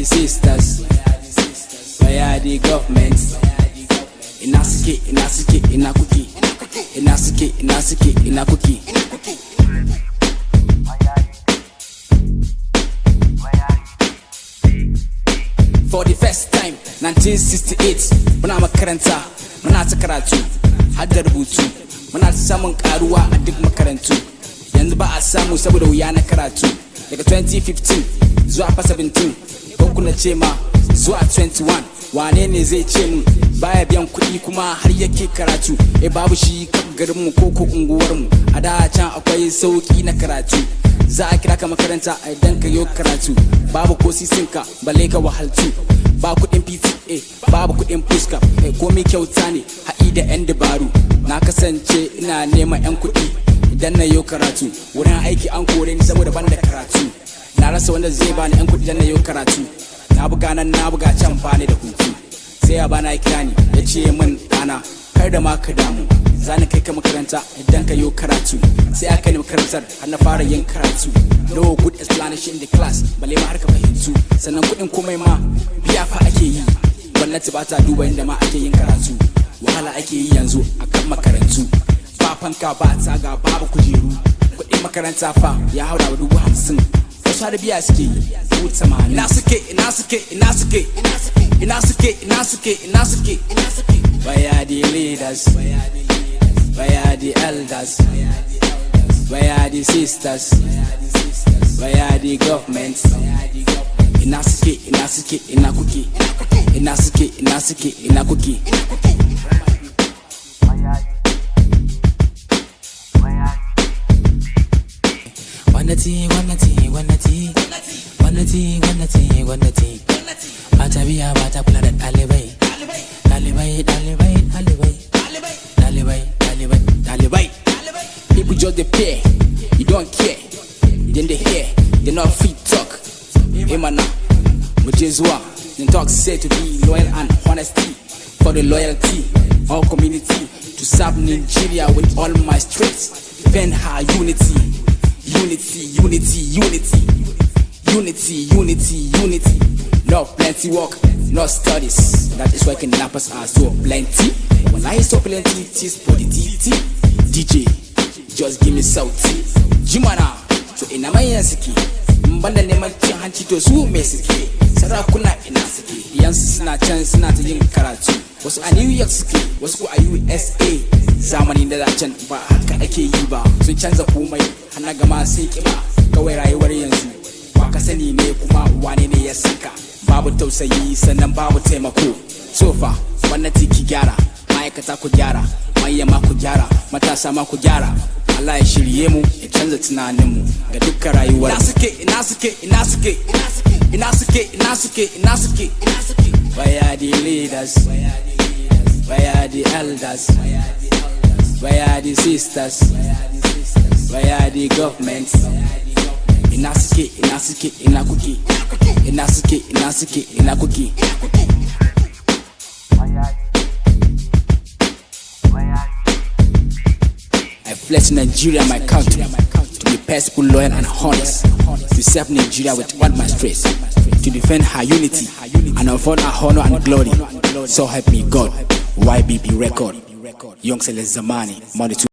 sisters? Where are the governments? Inasuke, inasuke, inakuki. Inasuke, inasuke, inakuki. For the first time, 1968, muna makaranta, muna ta karatu, har da rubutu, muna samun karuwa a duk makarantu. Yanzu ba a samu saboda wuya na karatu. Daga 2015 zuwa 17, ko kuna ce ma zuwa 21, wane ne zai ce mu baya biyan kuɗi kuma har yake karatu? Babu shi kan garinmu ko unguwarmu. A da can akwai sauki na karatu. Za a kira ka makaranta idan ka yi karatu. Babu ko sisinka balle ka wahaltu. Ba kuɗin PTA, babu kuɗin fuska. Komai kyauta ne haɗi da 'yan dabaru. Na kasance ina neman 'yan kuɗi idan na yi karatu. Wurin aiki an kore ni saboda ban da karatu. Na rasa wanda zai bani 'yan kuɗi idan na yi karatu. Na buga nan na buga can bani da hutu. Sai ya bana kira ni ya ce min ɗana kar da ma ka damu, za ni kai ka makaranta idan ka yi karatu. Sai aka ni makarantar har na fara yin karatu. No good explanation in the class, balle ma har ka fahimtu. Sannan kuɗin komai ma biya fa ake yi. Gwamnati ba ta duba inda ma ake yin karatu. Wahala ake yi yanzu akan makarantu. Ba fanka ba taga babu kujeru. Kuɗin makaranta fa ya haura 50,000. Wasu har biya suke yi 80,000. Inasuke. Where are the leaders? Where are the elders? Where are the sisters? Where are the governments? Inasuke, inakuki. Inasuke, inakuki. Wanati. Bata biya bata kula da ɗalibai. People just they pay, you don't care. Then they hear, they not free talk. Emana, Mujezwa, then talk say to be loyal and honesty. For the loyalty, our community, to serve Nigeria with all my strength. Defend her unity. Love plenty work, not studies. That is why kidnappers are so plenty. When I so plenty, tis for the TT. DJ, just give me sauti. Jimana, so ina mai yansiki. Mbanda neman cin hanci to su me suke. Sarakuna ina suke. Yansu suna can suna ta yin karatu. Wasu a New York suke, wasu ko a USA. Zamani da can ba haka ake yi ba. Sun canza komai, hana gama sai kiba. Kawai rayuwar yanzu ba ka sani ne kuma wane ne ya saka. Babu tausayi sannan babu taimako. Sofa gwamnati ki gyara, ma'aikata ku gyara, mayyama ku gyara, matasa ma ku gyara. Allah ya shirye mu ya canza tunanin mu ga dukkan rayuwar. Inasuke. Where are the leaders? Where are the elders? Where are the sisters? Where are the governments? Inasuke, inakuki. Inasuke, inakuki. I pledge Nigeria, my country, to be peaceful, loyal and honest, to serve Nigeria with all my strength, to defend her unity and afford her honor and glory. So help me God. YBB record. Young Celeste Zamani, Money